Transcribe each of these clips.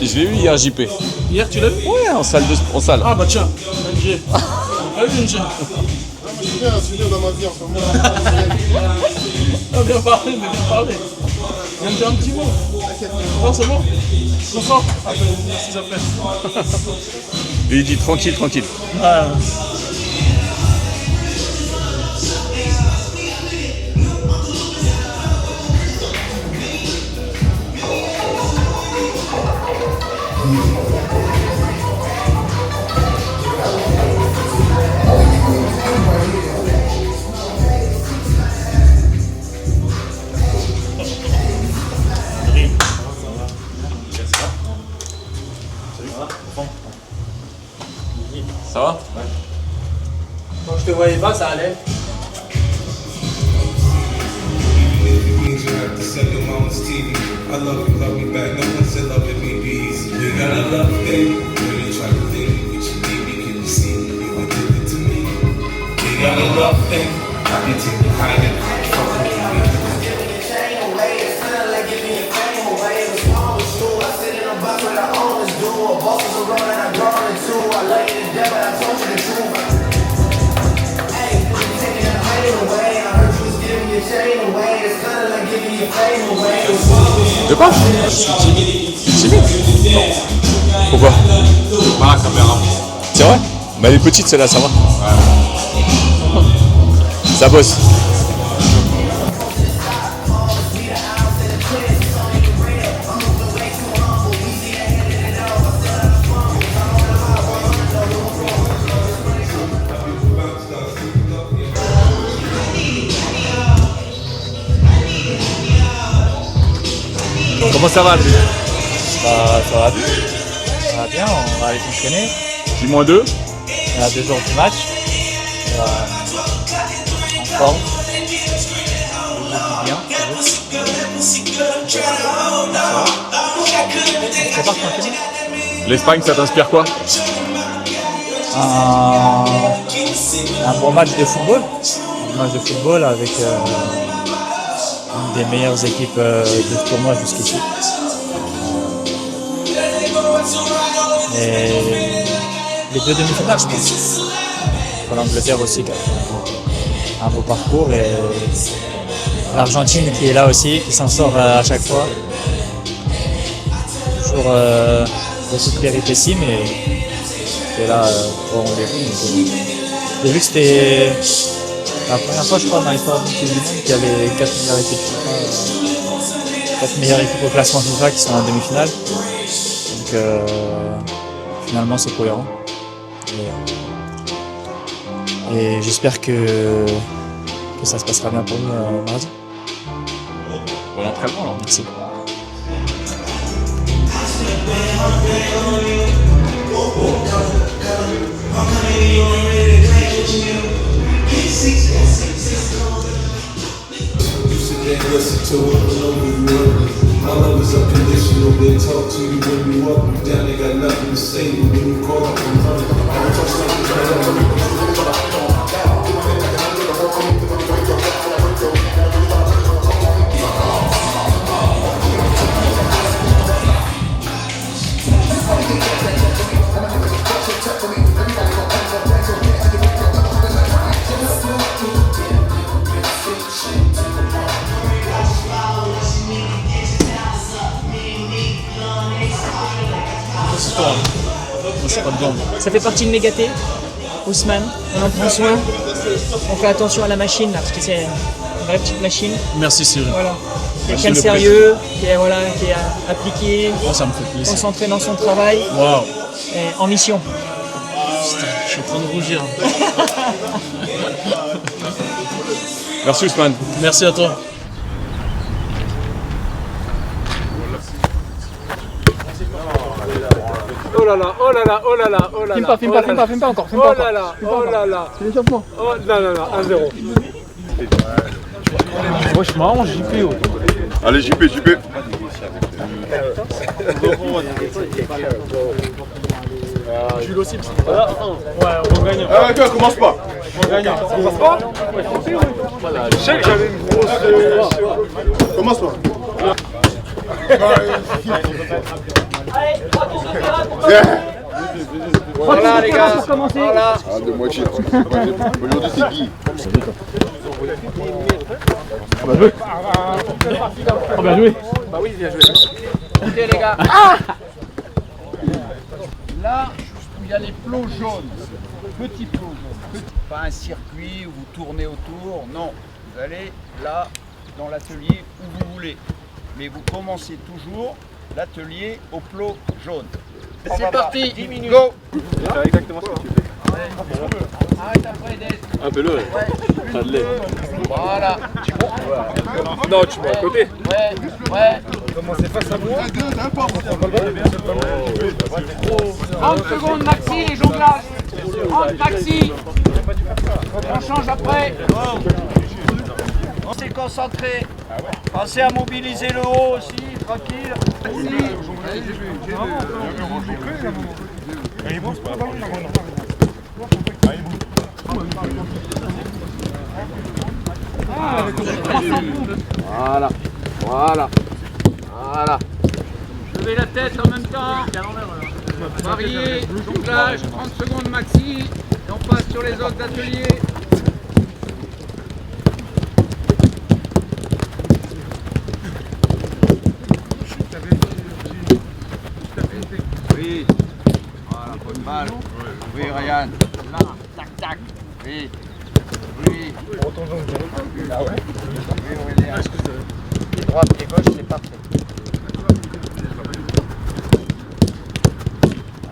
Je l'ai eu hier, JP. Hier, tu l'as vu? Ouais, en salle. Ah bah tiens, NG. Allez, NG. C'est bien dans ma vie en ce moment. Ah, bien parlé, mais bien parlé. Viens me dire un petit mot. Non, c'est bon? Bonsoir. Ah, merci, ça plaît. Et il dit tranquille. Ah. Ça va? Quand je te voyais pas, ça allait. I love you back. No one said loving me be easy. You got a love thing. When you try to think what you need me, can you see you were addicted to me? You got a love thing. I can take you hiding. Fuck with me. De quoi? Je suis timide. Non. Pourquoi? Ah, caméra. C'est vrai? Bah elle est petite celle-là, ça va. Ouais. Ça bosse. Comment ça va lui? Ça va bien. Ça va bien, on va aller s'entraîner. J-2. On a 2 jours du match. En forme. Bien. On se prépare tranquillement. L'Espagne, ça t'inspire quoi? Un bon match de football. Un match de football avec une des meilleures équipes de ce tournoi jusqu'ici. Et les 2 demi-finales, je pense. Pour l'Angleterre aussi, qui a fait un beau parcours. Et l'Argentine qui est là aussi, qui s'en sort à chaque fois. Toujours beaucoup de péripéties, mais qui est là au rendez-vous. J'ai vu que c'était la première fois, je crois, dans l'histoire du monde qu'il y avait 4 meilleures équipes FIFA, 4 meilleures équipes au classement FIFA qui sont en demi-finale. Donc finalement c'est cohérent. Et j'espère que ça se passera bien pour nous mardi. Bon entraînement alors. Merci. Listen to it, know who you are. My love is unconditional. They talk to you when you up, you down. They got nothing to say, but when you call up, I'm running. I don't touch nothing. Ça fait partie de Mégaté, Ousmane, on en prend soin, on fait attention à la machine là, parce que c'est une vraie petite machine. Merci Cyril. Voilà. Quelqu'un de sérieux, qui est appliqué, Oh, ça me fait plaisir. concentré dans son travail, Waouh. et en mission. Putain, je suis en train de rougir. Merci Ousmane. Merci à toi. oh là là, oh là là, oh là là, oh là là. Filme pas encore. Oh là là, oh là là. C'est l'échappement. Oh non, non, non, 1-0. Franchement, JP. Allez, JP. Jules aussi, parce que ouais, on gagne. Ah, d'accord, commence pas. On gagne. Ça passe pas? Je sais que j'avais une grosse. Commence pas. Voilà les gars, voilà. Ah, de moitié. Aujourd'hui, c'est Guy. Bien joué. Bah oui, bien joué. Ok les gars. Là, où il y a les plots jaunes, petits plots jaunes. Pas un circuit où vous tournez autour, non. Vous allez là, dans l'atelier où vous voulez. Mais vous commencez toujours l'atelier au plot jaune. C'est parti, 10 minutes. Go. C'est exactement ce que tu fais. Arrête après d'être. Un peu le. Ça l'est. Voilà. Non, tu mets à côté. Ouais. Commencez face à moi. 30 secondes maxi les jonglages. 30 maxi. On change après. Pensez concentrer. Pensez à mobiliser le haut aussi, tranquille. Voilà. Levez la tête en même temps. Varier, jonglage, 30 secondes maxi. Et on passe sur les autres ateliers. Oui. Voilà, bonne balle. Oui, Ryan. Là, tac. Oui. Ah ouais. Oui, Aurélien. Pied droit, pied gauche, c'est parfait.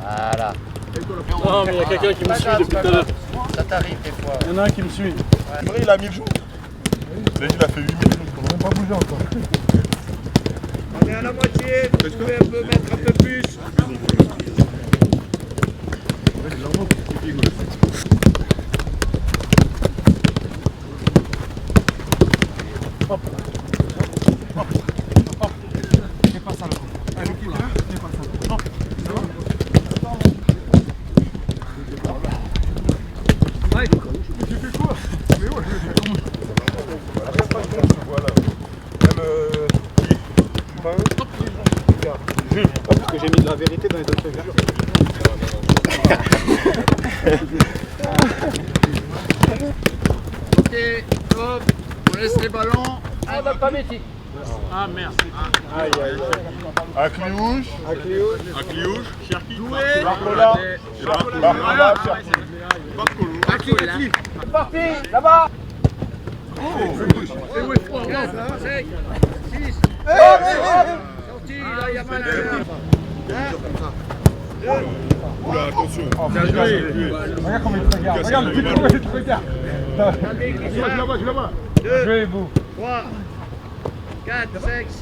Voilà. Non, mais il y a quelqu'un qui me suit depuis tout à l'heure. Ça t'arrive des fois. Il y en a un qui me suit. Il a 1000 jours. Il a fait 8000 jours. On n'a même pas bougé encore. On est à la moitié. Vous pouvez un peu mettre un peu plus. Parce que j'ai mis de la vérité dans les autres trucs. Ok, hop, on laisse les ballons. Ah, bah pas métier. Ah merde. Akliouche. Jouez. Barcola. C'est parti, là-bas. 4, 5, 6. Sorti, là, il y a pas la Oula, attention. Bien joué. Regarde comment il te regarde. Regarde le petit comment il te regarde. Je là-bas. 2, 3, 4, 5, 6,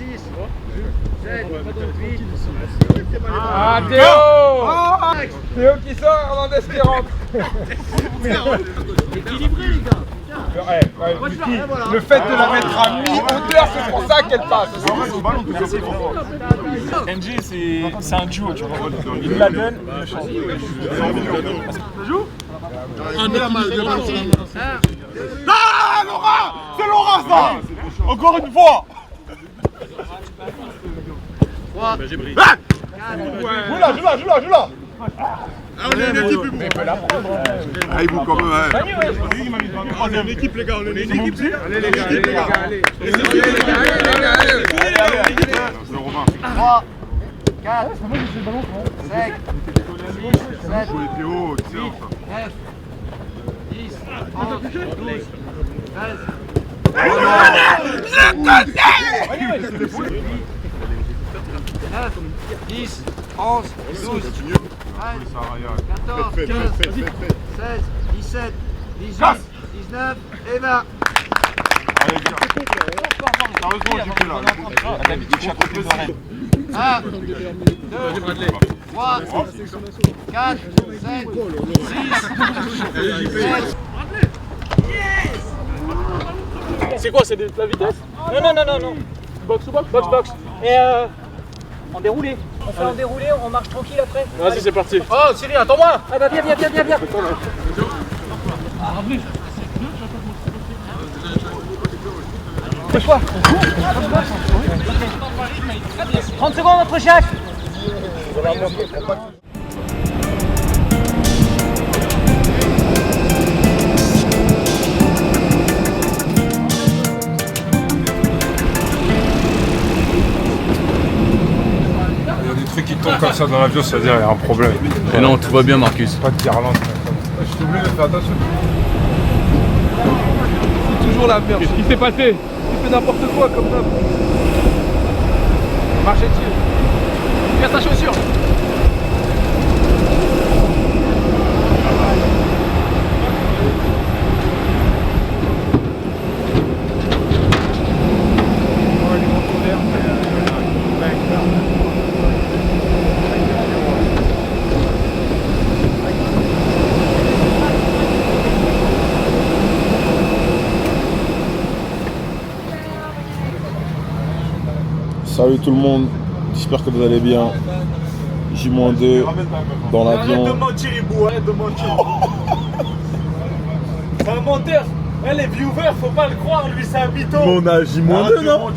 7, 8. Ah, Théo. Théo qui sort, Hernandez qui rentre. Équilibré, les gars. Le fait de la mettre à mi-hauteur, c'est pour ça qu'elle passe. NG, c'est un duo, tu vois. Il la donne, il le change. Ça joue? Ah, Laura. C'est Laura, ça. Encore une fois. 3, Joue là. Ah, on est une équipe, ah, il bouge quand même, On est une équipe, les gars, on est une équipe. Allez, les gars, allez. 3, 4, 5, 6, 7, 8, 9, 10, 11, 12, 13. 9, 10, 11, 12, 13, 14, 15, 16, 17, 18, 19 et 20. Sérieusement, j'ai plus là. D'habitude, je suis à côté de Rennes. 1, 2, 3, 4, 5, 6, 7. C'est quoi, c'est de la vitesse? Non. Box to box? Box box. Et en déroulé. On fait en déroulé, on marche tranquille après. Vas-y, c'est parti. Oh, Cyril, attends-moi. Ah bah viens. C'est quoi? 30 secondes entre chaque. Il y a des trucs qui tombent comme ça dans l'avion, ça veut dire qu'il y a un problème. Et non, tout va bien, Marcus. Pas de guirlande. Je suis obligé de faire attention. Toujours la merde. Qu'est-ce qui s'est passé? Tu fais n'importe quoi comme ça. Marchez dessus. Casse ta chaussure. Salut tout le monde, j'espère que vous allez bien. J-2 dans l'avion. Arrête de mentir, Ibou, arrête de mentir. C'est un menteur. Les viewers, faut pas le croire, lui c'est un mytho. On a J-2 non?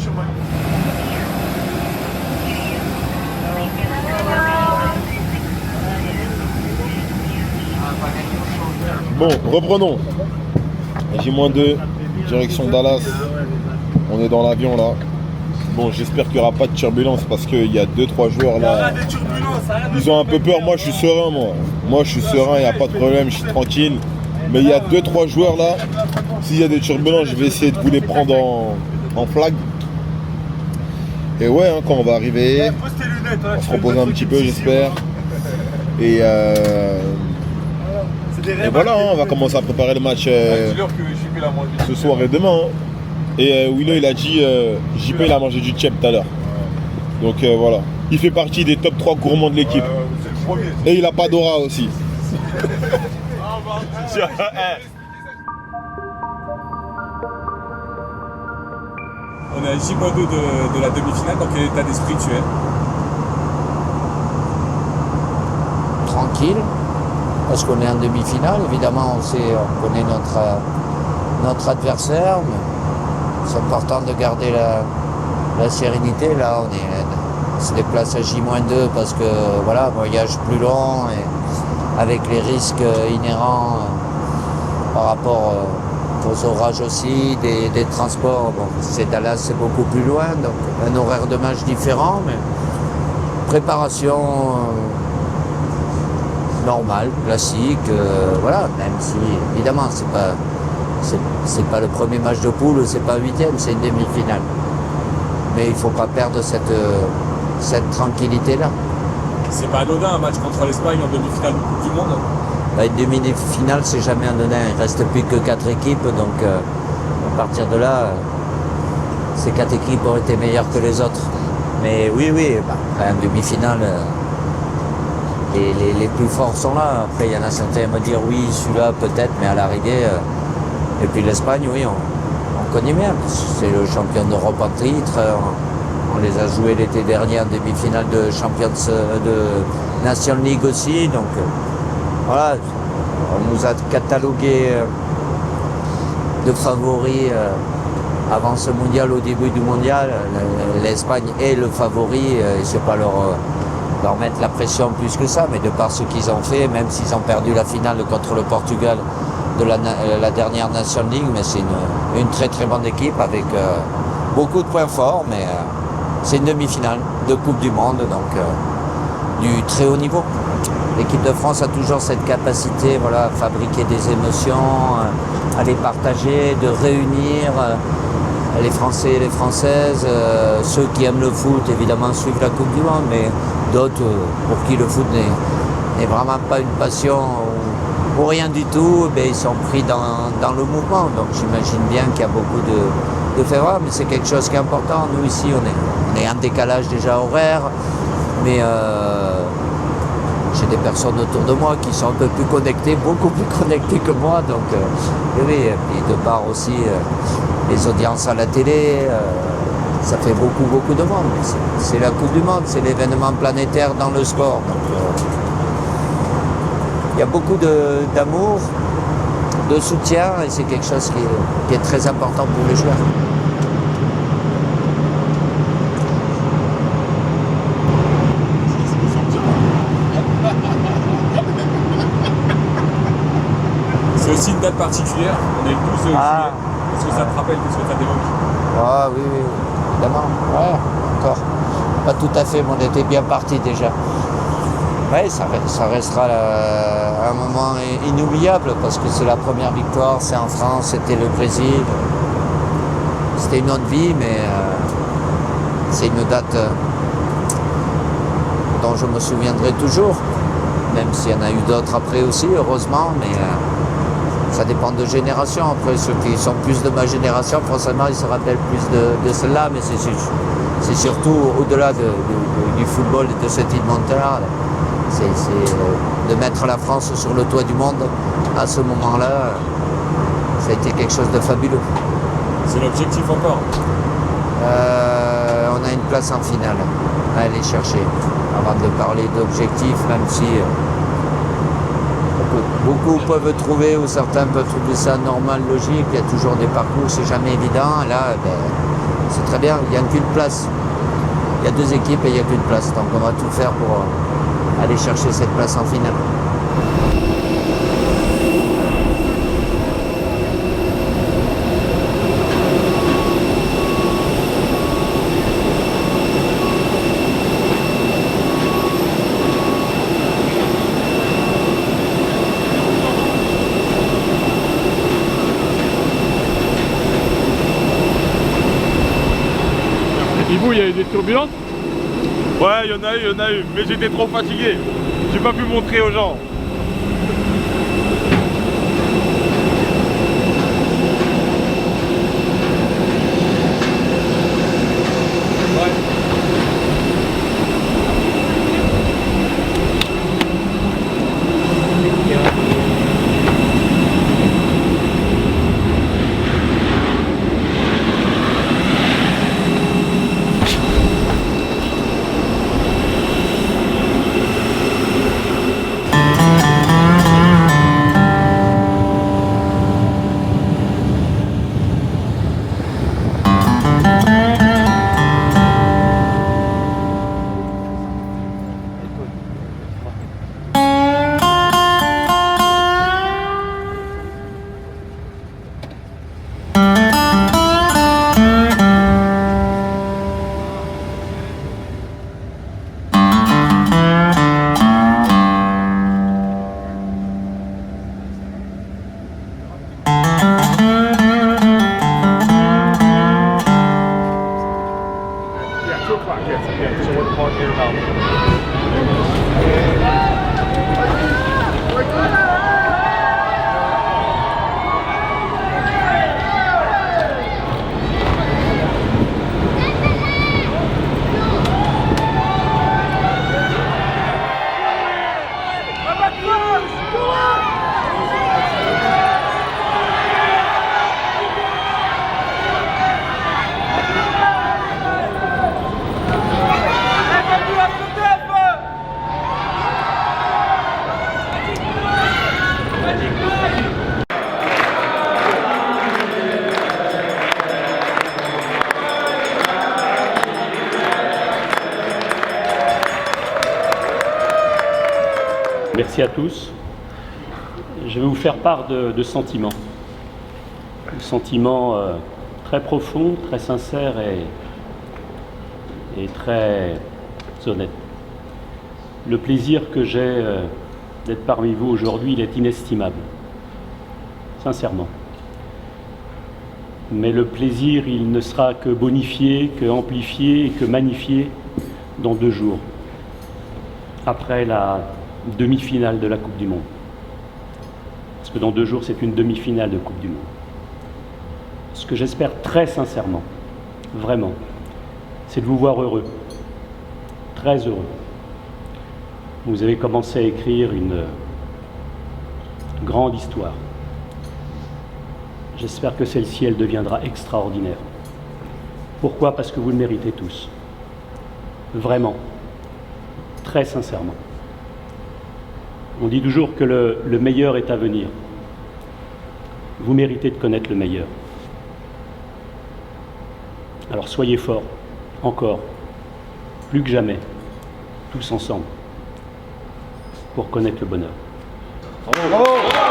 Bon, reprenons. J-2, direction Dallas. On est dans l'avion là. Bon, j'espère qu'il n'y aura pas de turbulence parce qu'il y a 2-3 joueurs là. Ils ont un peu peur. Moi, je suis serein, moi. Moi, je suis serein, il n'y a pas de problème, je suis tranquille. Mais il y a 2-3 joueurs là. S'il y a des turbulences, je vais essayer de vous les prendre en flag. Et ouais, hein, quand on va arriver, on se repose un petit peu, j'espère. Et voilà, hein, on va commencer à préparer le match ce soir et demain. Hein. Et Willow il a dit JP il a mangé du tchèp tout à l'heure. Donc voilà. Il fait partie des top 3 gourmands de l'équipe. Et il a pas d'aura aussi. On est à J-2 de la demi-finale, dans quel état d'esprit tu es? Tranquille, parce qu'on est en demi-finale. Évidemment, on connaît notre adversaire, mais c'est important de garder la sérénité. Là, on se déplace à J-2 parce que voilà, voyage plus long et avec les risques inhérents par rapport aux orages aussi, des transports. Bon, Dallas, c'est beaucoup plus loin, donc un horaire de match différent, mais préparation normale, classique, voilà, même si évidemment c'est pas le premier match de poule, c'est pas un huitième, c'est une demi-finale. Mais il ne faut pas perdre cette tranquillité-là. C'est pas anodin un match contre l'Espagne en demi-finale de Coupe du Monde? Une demi-finale, c'est jamais anodin. Il ne reste plus que 4 équipes, donc à partir de là, ces 4 équipes ont été meilleures que les autres. Mais oui, en demi-finale, les plus forts sont là. Après, il y en a certains à me dire oui, celui-là peut-être, mais à l'arrivée. Et puis l'Espagne, oui, on connaît bien. C'est le champion d'Europe en titre. On les a joués l'été dernier en demi-finale de Champions de National League aussi. Donc voilà, on nous a catalogué de favoris avant ce mondial, au début du mondial. L'Espagne est le favori. Et c'est pas leur mettre la pression plus que ça, mais de par ce qu'ils ont fait, même s'ils ont perdu la finale contre le Portugal de la dernière National League, mais c'est une très très bonne équipe avec beaucoup de points forts, mais c'est une demi-finale de Coupe du Monde, donc du très haut niveau. L'équipe de France a toujours cette capacité, voilà, à fabriquer des émotions, à les partager, de réunir les Français et les Françaises. Ceux qui aiment le foot, évidemment, suivent la Coupe du Monde, mais d'autres pour qui le foot n'est vraiment pas une passion ou rien du tout, ils sont pris dans le mouvement. Donc j'imagine bien qu'il y a beaucoup de favoris, mais c'est quelque chose qui est important. Nous ici, on est en décalage déjà horaire, mais j'ai des personnes autour de moi qui sont un peu plus connectées, beaucoup plus connectées que moi. Donc, oui, et puis de part aussi les audiences à la télé, ça fait beaucoup de monde. C'est la Coupe du Monde, c'est l'événement planétaire dans le sport. Donc, il y a beaucoup d'amour, de soutien, et c'est quelque chose qui est très important pour les joueurs. C'est aussi une date particulière, on est le 12 juillet. Est-ce que ça te rappelle quelque chose que ça t'évoque? Ah oui, évidemment. Ouais, encore. Pas tout à fait, mais on était bien parti déjà. Oui, ça restera un moment inoubliable parce que c'est la première victoire, c'est en France, c'était le Brésil. C'était une autre vie, mais c'est une date dont je me souviendrai toujours, même s'il y en a eu d'autres après aussi, heureusement, mais ça dépend de génération. Après, ceux qui sont plus de ma génération, forcément, ils se rappellent plus de celle-là, mais c'est surtout au-delà du football et de cette île Montréal. C'est de mettre la France sur le toit du monde à ce moment-là, ça a été quelque chose de fabuleux. C'est l'objectif encore? On a une place en finale à aller chercher. Avant de parler d'objectif, même si beaucoup peuvent trouver, ou certains peuvent trouver ça normal, logique, il y a toujours des parcours, c'est jamais évident. Là, c'est très bien, il n'y a qu'une place. Il y a deux équipes et il n'y a qu'une place. Donc on va tout faire pour aller chercher cette place en finale. Et vous, il y a eu des turbulences? Ouais, il y en a eu, mais j'étais trop fatigué. J'ai pas pu montrer aux gens. Merci à tous. Je vais vous faire part de sentiments. Sentiments très profonds, très sincères et très honnêtes. Le plaisir que j'ai d'être parmi vous aujourd'hui, il est inestimable. Sincèrement. Mais le plaisir, il ne sera que bonifié, que amplifié et que magnifié dans 2 jours. Après la demi-finale de la Coupe du Monde. Parce que dans 2 jours, c'est une demi-finale de Coupe du Monde. Ce que j'espère très sincèrement, vraiment, c'est de vous voir heureux, très heureux. Vous avez commencé à écrire une grande histoire. J'espère que celle-ci, elle deviendra extraordinaire. Pourquoi? Parce que vous le méritez tous. Vraiment. Très sincèrement. On dit toujours que le meilleur est à venir. Vous méritez de connaître le meilleur. Alors soyez forts, encore, plus que jamais, tous ensemble, pour connaître le bonheur. Bravo.